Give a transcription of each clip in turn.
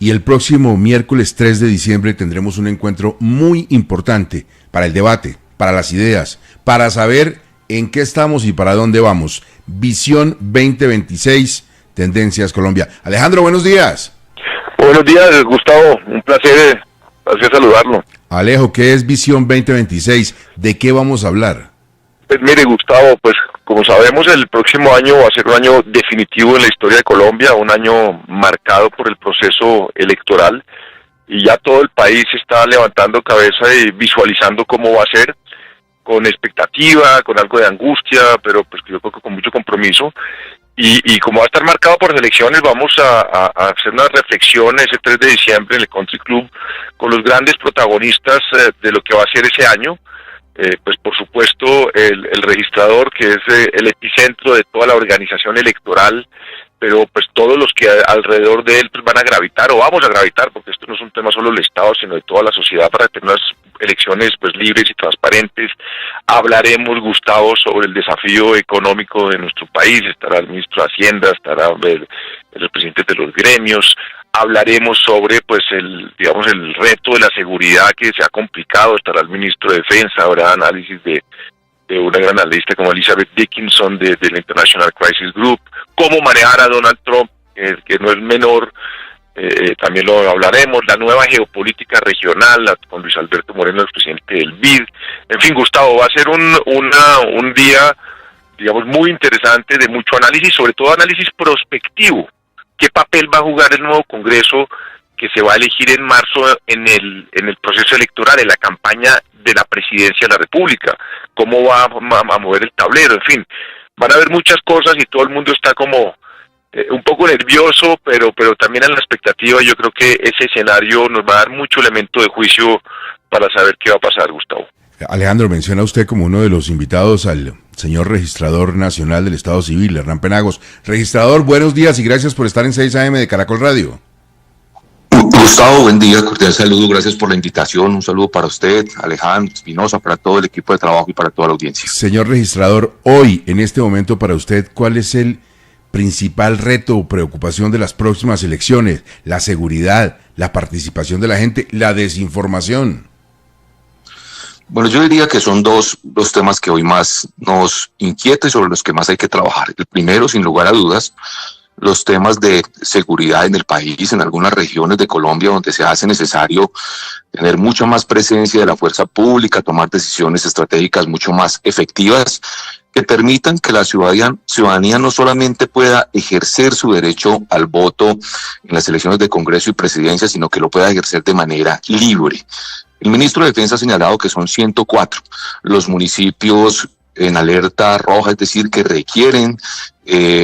y el próximo miércoles 3 de diciembre tendremos un encuentro muy importante para el debate, para las ideas, para saber en qué estamos y para dónde vamos. Visión 2026, Tendencias Colombia. Alejandro, buenos días. Buenos días, Gustavo. Un placer saludarlo. Alejo, ¿qué es Visión 2026? ¿De qué vamos a hablar? Pues mire, Gustavo, pues como sabemos, el próximo año va a ser un año definitivo en la historia de Colombia, un año marcado por el proceso electoral, y ya todo el país está levantando cabeza y visualizando cómo va a ser, con expectativa, con algo de angustia, pero pues yo creo que con mucho compromiso. Y como va a estar marcado por las elecciones, vamos a hacer una reflexión ese 3 de diciembre en el Country Club con los grandes protagonistas de lo que va a ser ese año. Pues por supuesto el registrador, que es el epicentro de toda la organización electoral, pero pues todos los que alrededor de él pues van a gravitar, o vamos a gravitar, porque esto no es un tema solo del Estado, sino de toda la sociedad, para tener unas elecciones pues libres y transparentes. Hablaremos, Gustavo, sobre el desafío económico de nuestro país. Estará el ministro de Hacienda, estará el presidente de los gremios. Hablaremos sobre pues el reto de la seguridad, que se ha complicado. Estará el ministro de Defensa. Habrá análisis de una gran analista como Elizabeth Dickinson de la International Crisis Group. Cómo manejar a Donald Trump, que no es menor. También lo hablaremos. La nueva geopolítica regional con Luis Alberto Moreno, el presidente del BID. En fin, Gustavo, va a ser un día, digamos, muy interesante, de mucho análisis, sobre todo análisis prospectivo. ¿Qué papel va a jugar el nuevo Congreso que se va a elegir en marzo en el proceso electoral, en la campaña de la presidencia de la República? ¿Cómo va a mover el tablero? En fin, van a haber muchas cosas y todo el mundo está como un poco nervioso, pero también en la expectativa. Yo creo que ese escenario nos va a dar mucho elemento de juicio para saber qué va a pasar, Gustavo. Alejandro, menciona usted como uno de los invitados al señor Registrador Nacional del Estado Civil, Hernán Penagos. Registrador, buenos días y gracias por estar en 6 AM de Caracol Radio. Gustavo, buen día, cordial saludo, gracias por la invitación. Un saludo para usted, Alejandro Espinosa, para todo el equipo de trabajo y para toda la audiencia. Señor Registrador, hoy, en este momento para usted, ¿cuál es el principal reto o preocupación de las próximas elecciones? La seguridad, la participación de la gente, la desinformación. Bueno, yo diría que son dos temas que hoy más nos inquietan y sobre los que más hay que trabajar. El primero, sin lugar a dudas, los temas de seguridad en el país, en algunas regiones de Colombia donde se hace necesario tener mucha más presencia de la fuerza pública, tomar decisiones estratégicas mucho más efectivas que permitan que la ciudadanía no solamente pueda ejercer su derecho al voto en las elecciones de Congreso y Presidencia, sino que lo pueda ejercer de manera libre. El ministro de Defensa ha señalado que son 104 los municipios en alerta roja, es decir, que requieren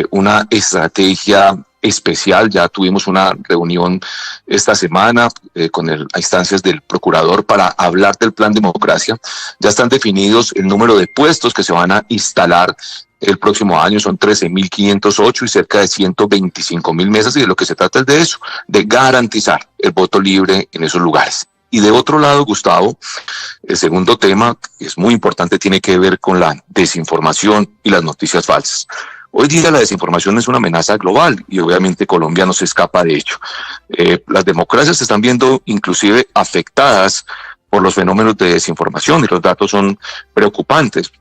una estrategia especial. Ya tuvimos una reunión esta semana a instancias del procurador para hablar del plan democracia. Ya están definidos el número de puestos que se van a instalar el próximo año, son 13.508 y cerca de 125.000 mesas, y de lo que se trata es de eso, de garantizar el voto libre en esos lugares. Y de otro lado, Gustavo, el segundo tema, que es muy importante, tiene que ver con la desinformación y las noticias falsas. Hoy día la desinformación es una amenaza global y obviamente Colombia no se escapa de ello. Las democracias se están viendo inclusive afectadas por los fenómenos de desinformación y los datos son preocupantes.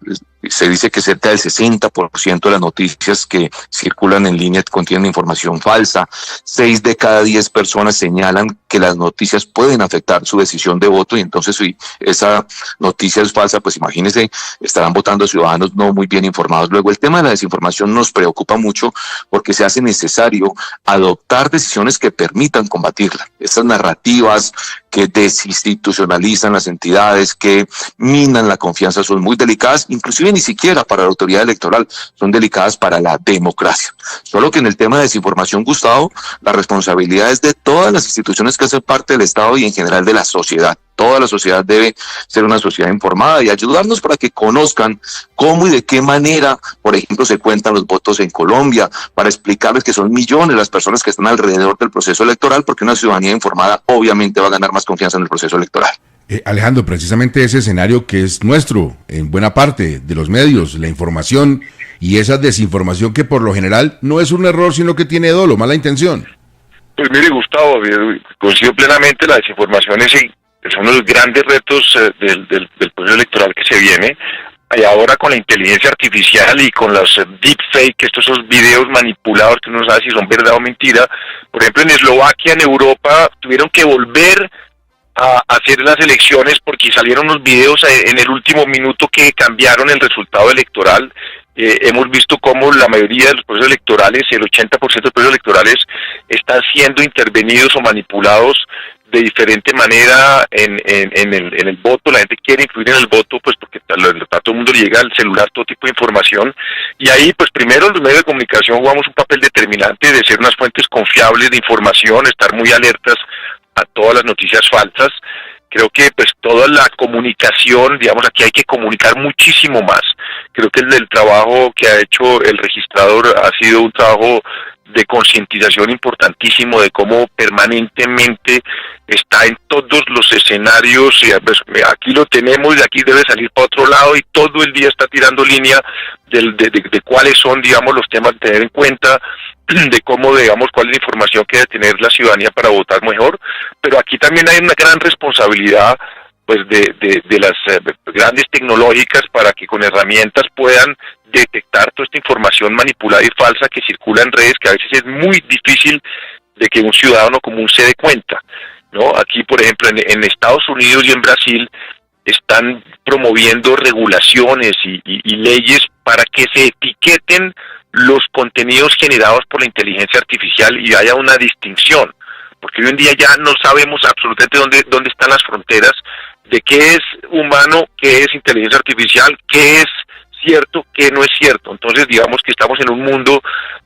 Se dice que cerca del 60% de las noticias que circulan en línea contienen información falsa. 6 de cada 10 personas señalan que las noticias pueden afectar su decisión de voto, y entonces si esa noticia es falsa, pues imagínense, estarán votando ciudadanos no muy bien informados. Luego, el tema de la desinformación nos preocupa mucho porque se hace necesario adoptar decisiones que permitan combatirla. Estas narrativas que desinstitucionalizan las entidades, que minan la confianza, son muy delicadas, inclusive ni siquiera para la autoridad electoral, son delicadas para la democracia. Solo que en el tema de desinformación, Gustavo, la responsabilidad es de todas las instituciones que hacen parte del Estado y en general de la sociedad. Toda la sociedad debe ser una sociedad informada y ayudarnos para que conozcan cómo y de qué manera, por ejemplo, se cuentan los votos en Colombia, para explicarles que son millones las personas que están alrededor del proceso electoral, porque una ciudadanía informada obviamente va a ganar más confianza en el proceso electoral. Alejandro, precisamente ese escenario que es nuestro, en buena parte de los medios, la información y esa desinformación que por lo general no es un error, sino que tiene dolo, mala intención. Pues mire, Gustavo, coincido plenamente, la desinformación es uno de los grandes retos del proceso electoral que se viene. Y ahora con la inteligencia artificial y con los deepfake, esos videos manipulados que uno no sabe si son verdad o mentira. Por ejemplo, en Eslovaquia, en Europa, tuvieron que volver a hacer las elecciones porque salieron unos videos en el último minuto que cambiaron el resultado electoral. Hemos visto cómo la mayoría de los procesos electorales, el 80% de los procesos electorales, están siendo intervenidos o manipulados de diferente manera en el voto. La gente quiere influir en el voto, pues porque a todo el mundo le llega al celular todo tipo de información, y ahí pues primero los medios de comunicación jugamos un papel determinante de ser unas fuentes confiables de información, estar muy alertas a todas las noticias falsas. Creo que pues toda la comunicación, digamos, aquí hay que comunicar muchísimo más. Creo que el trabajo que ha hecho el registrador ha sido un trabajo de concientización importantísimo de cómo permanentemente está en todos los escenarios. Pues, aquí lo tenemos y aquí debe salir para otro lado, y todo el día está tirando línea de cuáles son, digamos, los temas a tener en cuenta, de cómo, digamos, cuál es la información que debe tener la ciudadanía para votar mejor. Pero aquí también hay una gran responsabilidad pues de las grandes tecnológicas para que con herramientas puedan detectar toda esta información manipulada y falsa que circula en redes, que a veces es muy difícil de que un ciudadano común se dé cuenta, ¿no? Aquí, por ejemplo, en Estados Unidos y en Brasil están promoviendo regulaciones y leyes para que se etiqueten los contenidos generados por la inteligencia artificial y haya una distinción, porque hoy en día ya no sabemos absolutamente dónde están las fronteras de qué es humano, qué es inteligencia artificial, qué es cierto, qué no es cierto. Entonces, digamos que estamos en un mundo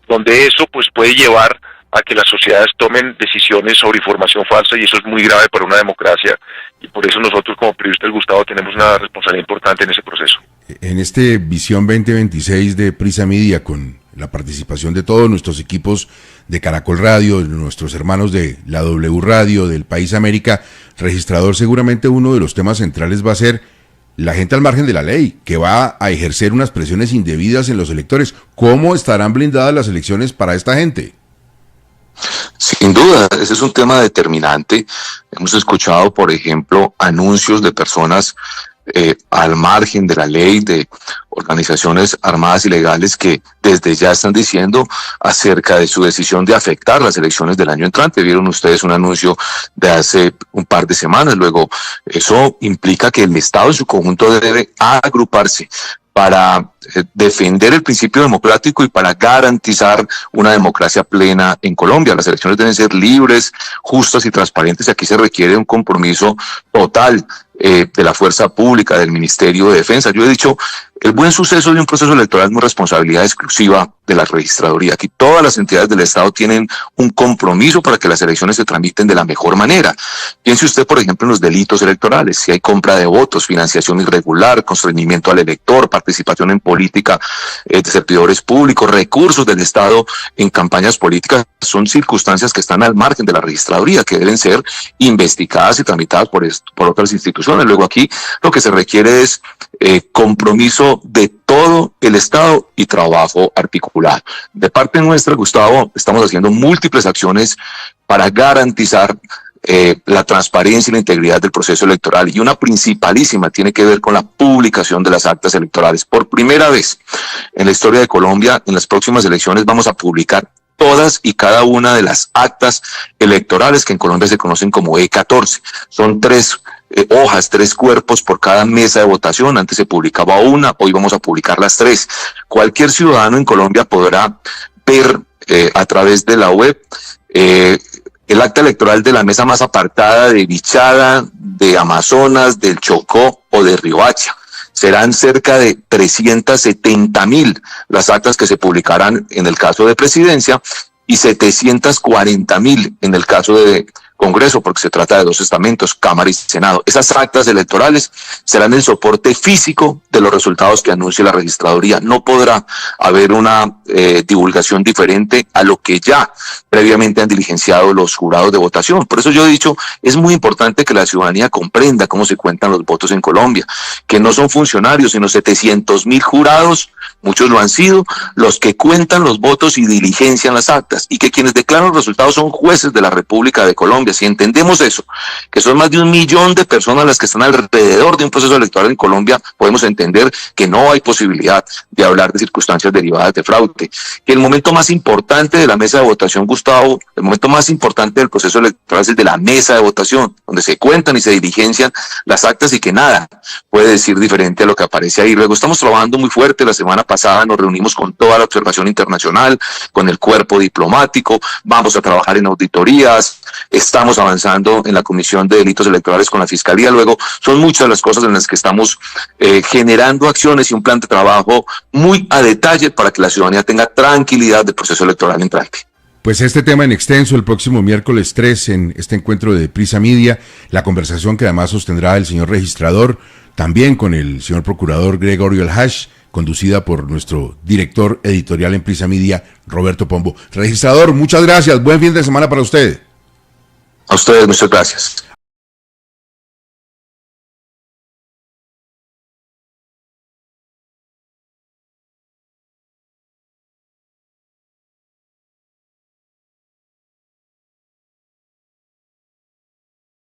donde eso pues puede llevar a que las sociedades tomen decisiones sobre información falsa, y eso es muy grave para una democracia, y por eso nosotros como periodistas, Gustavo, tenemos una responsabilidad importante en ese proceso. En este Visión 2026 de Prisa Media, con la participación de todos nuestros equipos de Caracol Radio, de nuestros hermanos de la W Radio, del País América, registrador, seguramente uno de los temas centrales va a ser la gente al margen de la ley, que va a ejercer unas presiones indebidas en los electores. ¿Cómo estarán blindadas las elecciones para esta gente? Sin duda, ese es un tema determinante. Hemos escuchado, por ejemplo, anuncios de personas al margen de la ley, de organizaciones armadas y legales que desde ya están diciendo acerca de su decisión de afectar las elecciones del año entrante. Vieron ustedes un anuncio de hace un par de semanas. Luego, eso implica que el Estado en su conjunto debe agruparse para defender el principio democrático y para garantizar una democracia plena en Colombia. Las elecciones deben ser libres, justas y transparentes, y aquí se requiere un compromiso total de la fuerza pública, del Ministerio de Defensa. Yo he dicho, el buen suceso de un proceso electoral es una responsabilidad exclusiva de la registraduría. Aquí todas las entidades del Estado tienen un compromiso para que las elecciones se tramiten de la mejor manera. Piense usted, por ejemplo, en los delitos electorales. Si hay compra de votos, financiación irregular, constreñimiento al elector, participación en política de servidores públicos, recursos del Estado en campañas políticas, son circunstancias que están al margen de la registraduría, que deben ser investigadas y tramitadas por otras instituciones. Luego aquí lo que se requiere es compromiso de todo el Estado y trabajo articulado. De parte nuestra, Gustavo, estamos haciendo múltiples acciones para garantizar la transparencia y la integridad del proceso electoral, y una principalísima tiene que ver con la publicación de las actas electorales. Por primera vez en la historia de Colombia, en las próximas elecciones vamos a publicar todas y cada una de las actas electorales que en Colombia se conocen como E14. Son 3 hojas, 3 cuerpos por cada mesa de votación. Antes se publicaba una, hoy vamos a publicar las 3. Cualquier ciudadano en Colombia podrá ver a través de la web el acta electoral de la mesa más apartada de Bichada, de Amazonas, del Chocó o de Riohacha. Serán cerca de 370,000 las actas que se publicarán en el caso de presidencia y 740,000 en el caso de Congreso, porque se trata de dos estamentos, Cámara y Senado. Esas actas electorales serán el soporte físico de los resultados que anuncie la registraduría. No podrá haber una divulgación diferente a lo que ya previamente han diligenciado los jurados de votación. Por eso yo he dicho, es muy importante que la ciudadanía comprenda cómo se cuentan los votos en Colombia, que no son funcionarios, sino 700.000 jurados, muchos lo han sido, los que cuentan los votos y diligencian las actas, y que quienes declaran los resultados son jueces de la República de Colombia. Si entendemos eso, que son más de 1 millón de personas las que están alrededor de un proceso electoral en Colombia, podemos entender que no hay posibilidad de hablar de circunstancias derivadas de fraude. Que el momento más importante de la mesa de votación, Gustavo, el momento más importante del proceso electoral es el de la mesa de votación, donde se cuentan y se diligencian las actas, y que nada puede decir diferente a lo que aparece ahí. Luego estamos trabajando muy fuerte. La semana pasada nos reunimos con toda la observación internacional, con el cuerpo diplomático, vamos a trabajar en auditorías, estamos avanzando en la Comisión de Delitos Electorales con la Fiscalía. Luego son muchas las cosas en las que estamos generando acciones y un plan de trabajo muy a detalle para que la ciudadanía tenga tranquilidad del proceso electoral entrante. Pues este tema en extenso el próximo miércoles 3 en este encuentro de Prisa Media, la conversación que además sostendrá el señor registrador, también con el señor procurador Gregorio Alhash, conducida por nuestro director editorial en Prisa Media, Roberto Pombo. Registrador, muchas gracias, buen fin de semana para usted. A ustedes, muchas gracias.